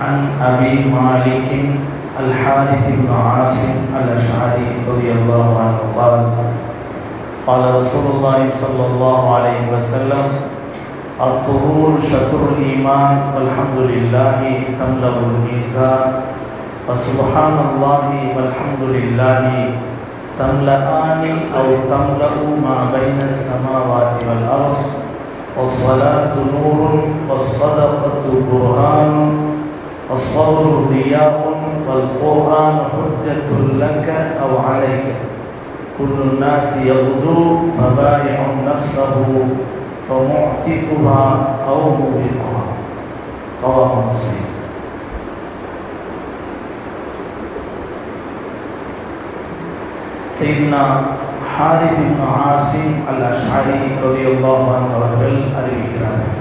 عن أبي مالك الحارث بن عاصم الأشعري رضي الله عنه قال قال رسول الله صلى الله عليه وسلم الطهور شطر الإيمان والحمد لله تملأ الميزان وسبحان الله والحمد لله تملأان أو تملأ ما بين السماوات والأرض والصلاة نور والصدقة برهان والصبر ضياء والقرآن حجة لك أو عليك كل الناس يغدو فبايع نفسه فمعتقها أو موبقها رواه مسلم. سيدنا ஹாரித் இப்னு ஆசிம் அல் அஷ்அரி ரலியல்லாஹு அன்ஹு அவர்கள் அறிவிக்கிறார்கள்,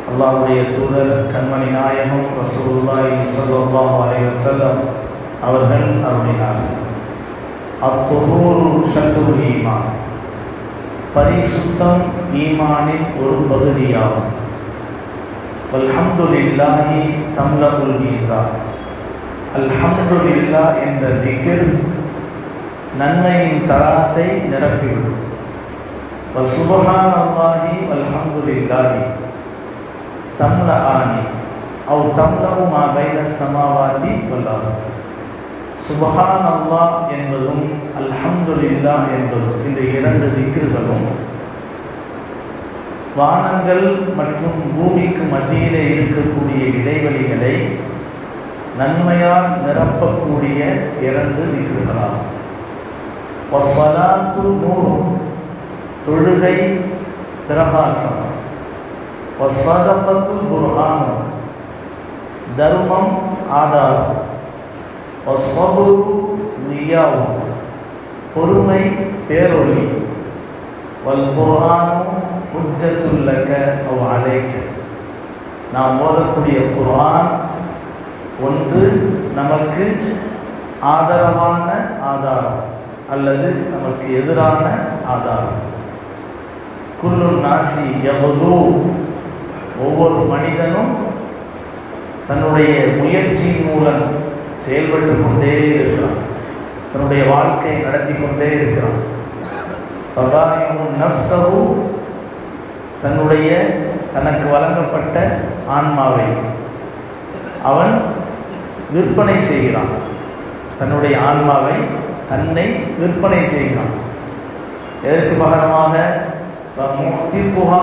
அல்லாஹ்வுடைய தூதர் கண்மணி நாயகம் ரசூலுல்லாஹி ஸல்லல்லாஹு அலைஹி வஸல்லம் அவர்கள் அருளினார்கள், அத்துஹூரு ஷத்ருல் ஈமான், பரிசுத்தம் ஈமானின் ஒரு பகுதியாகும். வல்ஹம்துலில்லாஹி தம்லஉல் மீசான், அல்ஹம்துலில்லாஹ் என்ற திக்ர் நன்மையின் தராசை நிரப்பிவிடும். வசுபஹானல்லாஹி வல்ஹம்துலில்லாஹி தம்லஆனி அவ் தம்லஉ மா பைன ஸமாவாதி வல் அர்த். சுபஹானல்லாஹ் என்பதும் அல்ஹம்துலில்லாஹ் என்பதும் இந்த இரண்டு திக்ர்களும் வானங்கள் மற்றும் பூமிக்கு மத்தியிலே இருக்கக்கூடிய இடைவெளிகளை நன்மையால் நிரப்பக்கூடிய இரண்டு திக்ர்களாகும். வஸ்ஸலாத்து நூறு, தொழுகை பிரகாசம். வஸ்ஸதகத்து புர்ஹான், தர்மம் ஆதாரம். வஸ்ஸப்ரு தியாவும், பொறுமை பேரொளி. வல் குர்ஆனு ஹுஜ்ஜத்துல் லக அவ் அலைக, நாம் ஓதக்கூடிய குர்ஆன் ஒன்று நமக்கு ஆதரவான ஆதாரம் அல்லது நமக்கு எதிரான ஆதாரம். குல்லு நாசி யகுது, ஒவ்வொரு மனிதனும் தன்னுடைய முயற்சியின் மூலம் செயல்பட்டு கொண்டே இருக்கிறான், தன்னுடைய வாழ்க்கையை நடத்தி கொண்டே இருக்கிறான். ஃபபாயிஉ நஃப்ஸஹு, தன்னுடைய தனக்கு வழங்கப்பட்ட ஆன்மாவை அவன் விற்பனை செய்கிறான், தன்னுடைய ஆன்மாவை தன்னை விற்பனை செய்கிறான். எதற்கு பகரமாக? ஃபமுஅ்திகுஹா,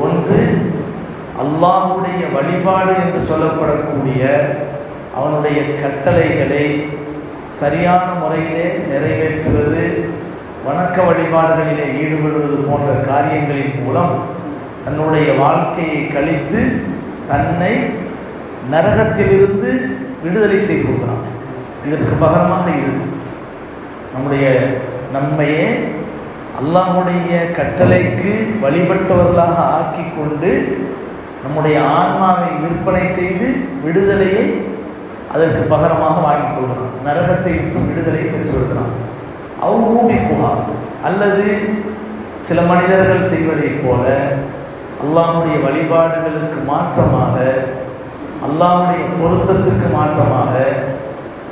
ஒன்று அல்லாஹ்வுடைய வழிபாடு என்று சொல்லப்படக்கூடிய அவனுடைய கட்டளைகளை சரியான முறையிலே நிறைவேற்றுவது, வணக்க வழிபாடுகளிலே ஈடுபடுவது போன்ற காரியங்களின் மூலம் தன்னுடைய வாழ்க்கையை கழித்து தன்னை நரகத்திலிருந்து விடுதலை செய்து கொள்கிறான். இதற்கு பகரமாக இது நம்மையே அல்லாஹ்வுடைய கட்டளைக்கு வழிபட்டவர்களாக ஆக்கி கொண்டு நம்முடைய ஆன்மாவை விற்பனை செய்து விடுதலையை அதற்கு பகரமாக வாங்கிக் கொள்கிறான், நரகத்தை விட்டும் விடுதலை பெற்று விடுகிறான். அவ்மூபிக்குஹா, அல்லது சில மனிதர்கள் செய்வதைப் போல அல்லாஹ்வுடைய வழிபாடுகளுக்கு மாற்றமாக, அல்லாஹ்வுடைய பொருத்தத்துக்கு மாற்றமாக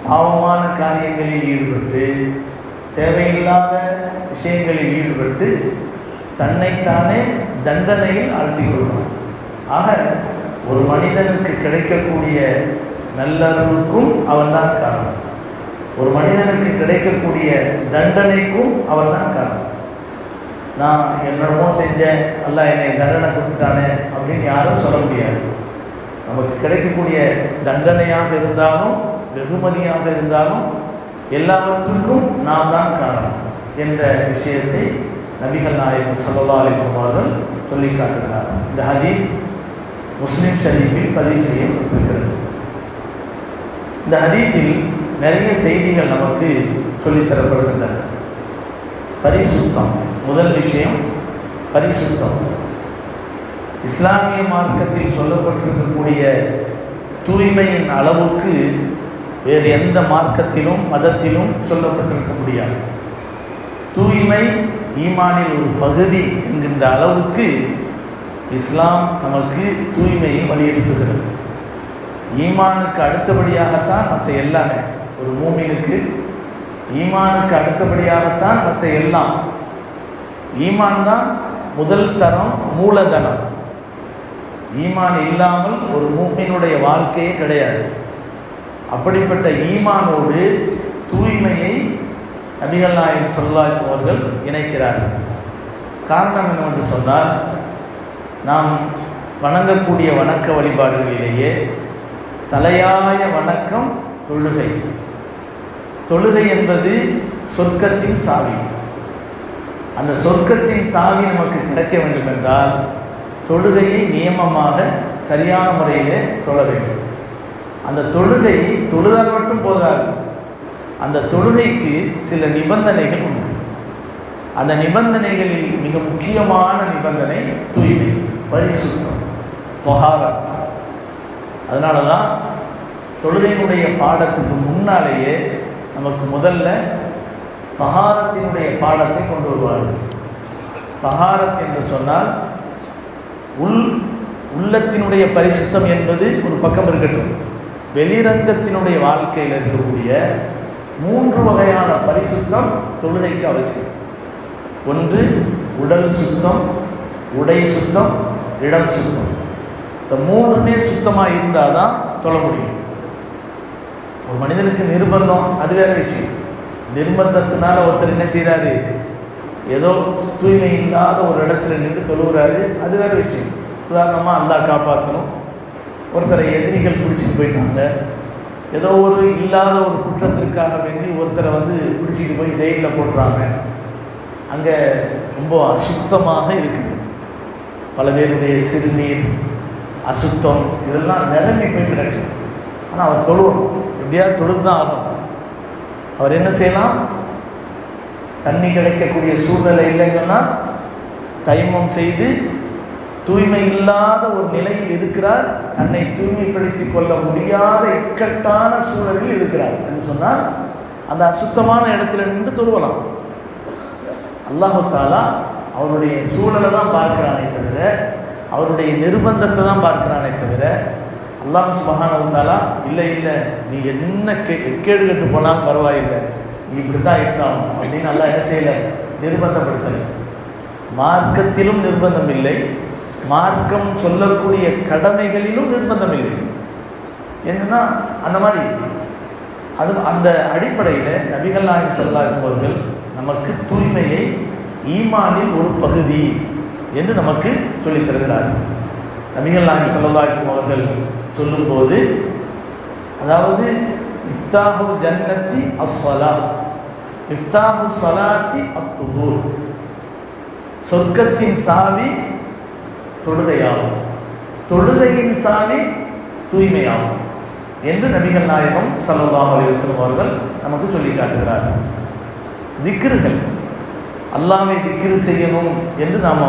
பாவமான காரியங்களில் ஈடுபட்டு தேவையில்லாத விஷயங்களில் ஈடுபட்டு தன்னைத்தானே தண்டனையில் ஆழ்த்திக் கொள்கிறான். ஆக ஒரு மனிதனுக்கு கிடைக்கக்கூடிய நல்லருளுக்கும் அவன்தான் காரணம், ஒரு மனிதனுக்கு கிடைக்கக்கூடிய தண்டனைக்கும் அவன்தான் காரணம். நான் என்னென்னமோ செஞ்சேன், அல்லாஹ் என்னை தண்டனை கொடுத்துட்டானே அப்படின்னு யாரும் சொல்ல முடியாது. நமக்கு கிடைக்கக்கூடிய தண்டனையாக இருந்தாலும் வெகுமதியாக இருந்தாலும் எல்லாவற்றுக்கும் நாம் தான் காரணம் என்ற விஷயத்தை நபிகள் நாயகம் ஸல்லல்லாஹு அலைஹி வஸல்லம் அவர்கள் சொல்லி காட்டுகிறார். இந்த ஹதீஸ் முஸ்லிம் ஷரீஃபில் பதிவு செய்யப்பட்டிருக்கிறது. இந்த ஹதீஸில் நிறைய செய்திகள் நமக்கு சொல்லித்தரப்படுகின்றன. பரிசுத்தம், முதல் விஷயம் பரிசுத்தம். இஸ்லாமிய மார்க்கத்தில் சொல்லப்பட்டிருக்கக்கூடிய தூய்மையின் அளவுக்கு வேறு எந்த மார்க்கத்திலும் மதத்திலும் சொல்லப்பட்டிருக்க முடியாது. தூய்மை ஈமானில் ஒரு பகுதி என்கின்ற அளவுக்கு இஸ்லாம் நமக்கு தூய்மையை வலியுறுத்துகிறது. ஈமானுக்கு அடுத்தபடியாகத்தான் மற்ற எல்லாமே. ஒரு மூமினுக்கு ஈமானுக்கு அடுத்தபடியாகத்தான் மற்ற எல்லாம். ஈமான் தான் முதல் தரம், மூலதனம். ஈமான் இல்லாமல் ஒரு மூமினுடைய வாழ்க்கையே கிடையாது. அப்படிப்பட்ட ஈமானோடு தூய்மையை நபிகள் நாயகம் ஸல்லல்லாஹு அலைஹி வஸல்லம் அவர்கள் இணைக்கிறார்கள். காரணம் என்னவென்று சொன்னால், நாம் வணங்கக்கூடிய வணக்க வழிபாடுகளிலேயே தலையாய வணக்கம் தொழுகை. தொழுகை என்பது சொர்க்கத்தின் சாவி. அந்த சொர்க்கத்தின் சாவி நமக்கு கிடைக்க வேண்டும் என்றால் தொழுகையை நியமமாக சரியான முறையிலே தொழ வேண்டும். அந்த தொழுகை தொழுதால் மட்டும் போதாது. அந்த தொழுகைக்கு சில நிபந்தனைகள் உண்டு. அந்த நிபந்தனைகளில் மிக முக்கியமான நிபந்தனை தூய்மை, பரிசுத்தம், தொஹாரத். அதனால தான் தொழுகையினுடைய பாடத்துக்கு முன்னாலேயே நமக்கு முதல்ல தஹாரத்தினுடைய பாடத்தை கொண்டு வருவார்கள். தஹாரத் என்று சொன்னால் உள்ளத்தினுடைய பரிசுத்தம் என்பது ஒரு பக்கம் இருக்கட்டும், வெளிரங்கத்தினுடைய வாழ்க்கையில் இருக்கக்கூடிய 3 வகையான பரிசுத்தம் தொழுகைக்கு அவசியம். ஒன்று உடல் சுத்தம், உடை சுத்தம், இடம் சுத்தம். இந்த 3மே சுத்தமாக இருந்தால் தான் தொழ முடியும். ஒரு மனிதனுக்கு நிர்பந்தம், அது வேற விஷயம். நிர்பந்தத்தினால ஒருத்தர் என்ன செய்கிறாரு, ஏதோ தூய்மை இல்லாத ஒரு இடத்துல நின்று தொழுகிறாரு, அது வேற விஷயம். உதாரணமாக அல்லாஹ் காப்பாற்றணும், ஒருத்தரை எதிரிகள் பிடிச்சிட்டு போயிட்டாங்க, ஏதோ ஒரு இல்லாத ஒரு குற்றத்திற்காக வேண்டி ஒருத்தரை பிடிச்சிட்டு போய் ஜெயிலில் போட்டுறாங்க. அங்கே ரொம்ப அசுத்தமாக இருக்குது. பல பேருடைய சிறுநீர், அசுத்தம் இதெல்லாம் நிரம்பி போய் கிடக்கும். ஆனால் அவர் தொழுவணும், எப்படியாவது தொழுதான் ஆகும். அவர் என்ன செய்யலாம், தண்ணி கிடைக்கக்கூடிய சூழ்நிலை இல்லைங்கன்னா தைமம் செய்து தூய்மை இல்லாத ஒரு நிலையில் இருக்கிறார், தன்னை தூய்மைப்படுத்திக் கொள்ள முடியாத இக்கட்டான சூழலில் இருக்கிறார் என்று சொன்னால் அந்த அசுத்தமான இடத்துல நின்று தொழுவலாம். அல்லாஹு தஆலா அவருடைய சூழலை தான் பார்க்கிறானே தவிர, அவருடைய நிர்பந்தத்தை தான் பார்க்கிறானே தவிர, அல்லாஹ் சுப்ஹானஹு வ தஆலா இல்லை நீ என்ன எக்கேடு கட்டு போனாலும் பரவாயில்லை, நீ இப்படித்தான் இருக்கணும் அப்படின்னு அல்லாஹ் என்ன செய்யலை, நிர்பந்தப்படுத்தலை. மார்க்கத்திலும் நிர்பந்தம் இல்லை, மார்க்கம் சொல்லக்கூடிய கடமைகளிலும் நிர்பந்தம் இல்லை. என்னன்னா அந்த மாதிரி அந்த அடிப்படையில் நபிகள் நாயகம் ஸல்லல்லாஹு அலைஹி வஸல்லம் அவர்கள் நமக்கு தூய்மையை ஈமானில் ஒரு பகுதி என்று நமக்கு சொல்லித் தருகிறார்கள். நபிகள் நாயகம் ஸல்லல்லாஹு அலைஹி வஸல்லம் அவர்கள் சொல்லும்போது, அதாவது இஃப்தாஹுல் ஜன்னத்தி அஸ்ஸலா, இஃப்தாஹு ஸலாத்தி அத்துஹூர், சொர்க்கத்தின் சாவி தொழுகையாகும், தொழுகையின் சாவி தூய்மையாகும் என்று நபிகள் நாயகம் ஸல்லல்லாஹு அலைஹி வஸல்லம் அவர்கள் நமக்கு சொல்லி காட்டுகிறார்கள். திக்ருகள், அல்லாஹ்வை திக்ரு செய்யணும் என்று நாம்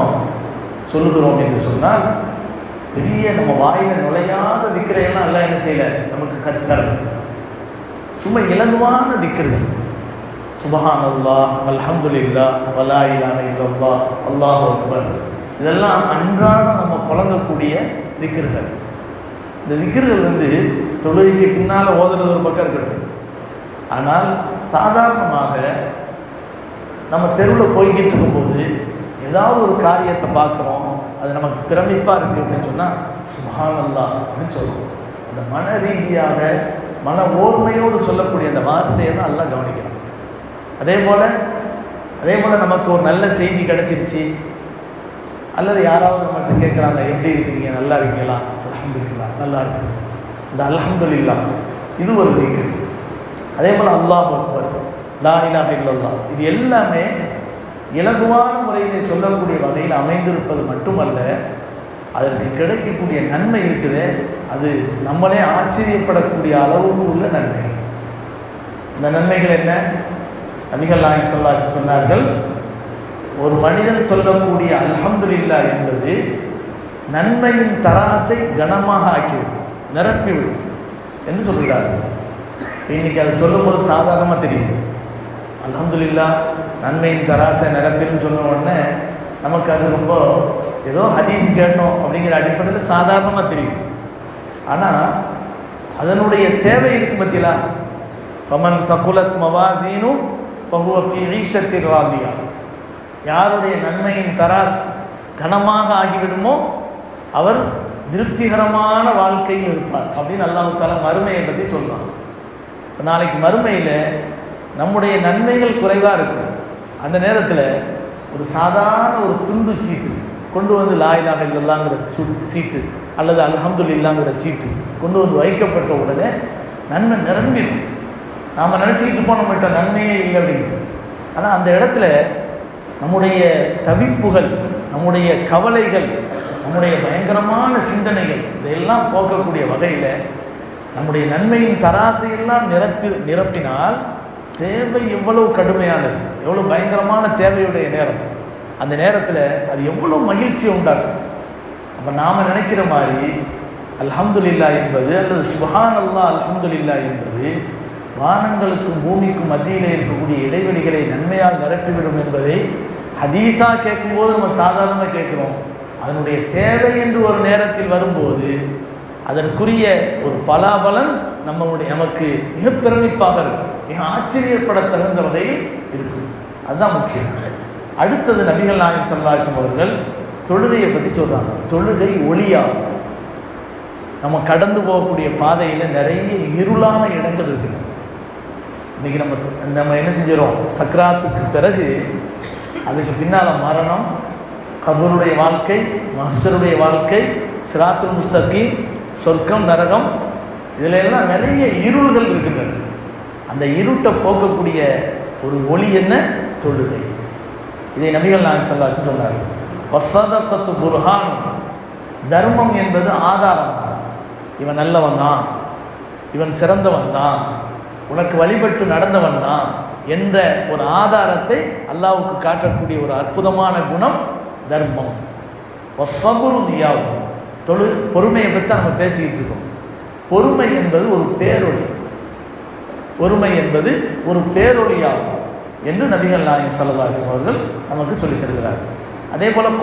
சொல்லுகிறோம் என்று சொன்னால், பெரிய நம்ம வாயில் நுழையாத திக்ரையெல்லாம் அல்லாஹ் என்ன செய்யலை, நமக்கு கத்தரல. சும்மா இலகுவான திக்ருகள், சுப்ஹானல்லாஹ், அல்ஹம்துலில்லாஹ், வலா இலாஹ இல்லல்லாஹ், அல்லாஹு அக்பர், இதெல்லாம் அன்றாடம் நம்ம புழங்கக்கூடிய திக்ருகள். இந்த திக்ருகள் தொழுகைக்கு பின்னால் ஓதுறது ஒரு பக்கம் இருக்கட்டும். ஆனால் சாதாரணமாக நம்ம தெருவில் போய்கிட்டு இருக்கும்போது ஏதாவது ஒரு காரியத்தை பார்க்குறோம், அது நமக்கு பிரமிப்பாக இருக்குது அப்படின்னு சொன்னால் சுப்ஹானல்லாஹ் அப்படின்னு சொல்லுவோம். அந்த மன ரீதியாக மன ஓர்மையோடு சொல்லக்கூடிய அந்த வார்த்தையை தான் எல்லாம் கவனிக்கணும். அதே போல் நமக்கு ஒரு நல்ல செய்தி கிடச்சிருச்சு, அல்லது யாராவது நம்மகிட்ட கேட்குறாங்க, எப்படி இருக்கிறீங்க, நல்லா இருக்கீங்களா, அல்ஹம்துலில்லாஹ் நல்லா இருக்கு, இந்த அல்ஹம்துலில்லாஹ் இது ஒரு திக்ர். அதே போல் அல்லாஹு அக்பர், லா இலாஹ இல்லல்லாஹ், இது எல்லாமே இலகுவான முறையிலே சொல்லக்கூடிய வகையில் அமைந்திருப்பது மட்டுமல்ல, அதற்கு கிடைக்கக்கூடிய நன்மை இருக்குது, அது நம்மளே ஆச்சரியப்படக்கூடிய அளவுக்கு உள்ள நன்மை. இந்த நன்மைகள் என்ன? நபிகள் நாயகம் ஸல்லல்லாஹு அலைஹி வஸல்லம் சொன்னார்கள், ஒரு மனிதன் சொல்லக்கூடிய அல்ஹம்துலில்லாஹ் என்பது நன்மையின் தராசை கனமாக ஆக்கிவிடும், நிரப்பிவிடும் என்று சொல்கிறார்கள். இன்னைக்கு அது சொல்லும்போது சாதாரணமாக தெரியுது. அல்ஹம்துலில்லாஹ் நன்மையின் தராசை நிரப்பின்னு சொன்ன உடனே நமக்கு அது ரொம்ப ஏதோ ஹதீஸ் கேட்டோம் அப்படிங்கிற அடிப்படையில் சாதாரணமாக தெரியுது. ஆனால் அதனுடைய தேவை இருக்கும் பத்தியா. ஃபமன் சகுலத் மவாசீனு ஃபஹுவ ஃபீ ஈஷத்திர் ராதியா. யாருடைய நன்மையின் தராஸ் கனமாக ஆகிவிடுமோ அவர் திருப்திகரமான வாழ்க்கையில் இருப்பார் அப்படின்னு அல்லாஹ் தஆலா மறுமையை பற்றி சொல்றான். நாளைக்கு மறுமையில் நம்முடைய நன்மைகள் குறைவாக இருக்கும். அந்த நேரத்தில் ஒரு சாதாரண ஒரு துண்டு சீட்டு கொண்டு வந்து லா இலாஹ இல்லல்லாஹ்ங்கிற சீட்டு அல்லது அல்ஹம்துலில்லாஹ்ங்கிற சீட்டு கொண்டு வந்து வைக்கப்பட்ட உடனே நன்மை நிரம்பிடும். நாம் நினச்சிக்கிட்டு போன மட்டும் நன்மையே இல்லை அப்படின்னு. ஆனால் அந்த இடத்துல நம்முடைய தவிப்புகள், நம்முடைய கவலைகள், நம்முடைய பயங்கரமான சிந்தனைகள் இதையெல்லாம் போக்கக்கூடிய வகையில் நம்முடைய நன்மையின் தராசையெல்லாம் நிரப்பினால் தேவை எவ்வளவு கடுமையானது, எவ்வளோ பயங்கரமான தேவையுடைய நேரம். அந்த நேரத்தில் அது எவ்வளோ மகிழ்ச்சியை உண்டாக்கும். அப்போ நாம் நினைக்கிற மாதிரி அல்ஹம்துலில்லாஹ் என்பது அல்லது சுப்ஹான் அல்லாஹ் அல்ஹம்துலில்லாஹ் என்பது வானங்களுக்கும் பூமிக்கும் மத்தியிலே இருக்கக்கூடிய இடைவெளிகளை நன்மையால் நிரப்பிவிடும் என்பதை ஹதீஸாக கேட்கும்போது நம்ம சாதாரணமாக கேட்குறோம். அதனுடைய தேவை என்று ஒரு நேரத்தில் வரும்போது அதற்குரிய ஒரு பலாபலன் நமக்கு மிக பிரமிப்பாக இருக்கும், மிக ஆச்சரியப்பட தகுந்த வகையில் இருக்கும். அதுதான் முக்கியம். அடுத்தது நபிகள் நாயகம் ஸல்லல்லாஹு அலைஹி வஸல்லம் அவர்கள் தொழுகையை பற்றி சொல்கிறாங்க. தொழுகை ஒளியாகும். நம்ம கடந்து போகக்கூடிய பாதையில் நிறைய இருளான இடங்கள் இருக்குது. இன்றைக்கி நம்ம என்ன செஞ்சிடறோம், சக்ராத்துக்கு பிறகு அதுக்கு பின்னால் மரணம், கபருடைய வாழ்க்கை, மஹ்ஷருடைய வாழ்க்கை, சிராத்துல் முஸ்தகீம், சொர்க்கம், நரகம், இதில் எல்லாம் நிறைய இருள்கள் இருக்கின்றன. அந்த இருட்டை போக்கக்கூடிய ஒரு ஒளி என்ன, தொழுகை. இதை நபிகள் நாயகம் ஸல்லல்லாஹு அலைஹி வஸல்லம் சொன்னார்கள். வஸ்ஸதகத்து புர்ஹான், தர்மம் என்பது ஆதாரம். இவன் நல்லவன் தான், இவன் சிறந்தவன் தான், உனக்கு வழிபட்டு நடந்தவன் தான் என்ற ஒரு ஆதாரத்தை அல்லாஹ்வுக்கு காட்டக்கூடிய ஒரு அற்புதமான குணம் தர்மம். வஸ்ஸபுரு தியாவும், பொறுமையை பற்றி நம்ம பேசிக்கிட்டு இருக்கோம். பொறுமை என்பது ஒரு பேரொளி, பொறுமை என்பது ஒரு பேரொளியாகும் என்று நபிகள் நாயகம் ஸல்லல்லாஹு அலைஹி வஸல்லம் அவர்கள் நமக்கு சொல்லித் தருகிறார்கள். அதே போல்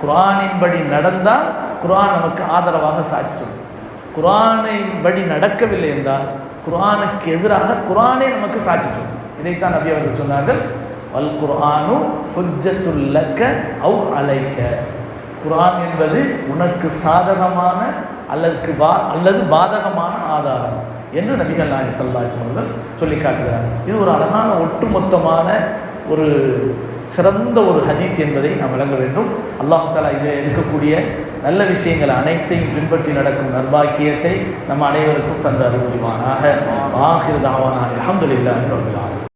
குர்ஆனின்படி நடந்தால் குர்ஆன் நமக்கு ஆதரவாக சாட்சி சொல்லும். குர்ஆனின்படி நடக்கவில்லை என்றால் குர்ஆனுக்கு எதிராக குர்ஆனே நமக்கு சாட்சி சொல்லும். இதைத்தான் நபி அவர்கள் சொன்னார்கள், வல் குர்ஆனு ஹுஜ்ஜத்துல் லக்க அவ் அலைக்க. குர்ஆன் என்பது உனக்கு சாதகமான அல்லது பாதகமான ஆதாரம் என்று நபிகள் நாயகம் ஸல்லல்லாஹு அலைஹி வஸல்லம் அவர்கள் சொல்லி காட்டுகிறார்கள். இது ஒரு அழகான ஒட்டுமொத்தமான ஒரு சிறந்த ஒரு ஹதீஸ் என்பதை நாம் விளங்க வேண்டும். அல்லாஹ் தஆலா இதில் இருக்கக்கூடிய நல்ல விஷயங்கள் அனைத்தையும் பின்பற்றி நடக்கும் நற்பாக்கியத்தை நம் அனைவருக்கும் தந்த அருள் புரிவானாக. ஆகிரு தாவானா அல்ஹம்துலில்லாஹி ரப்பில் ஆலமீன்.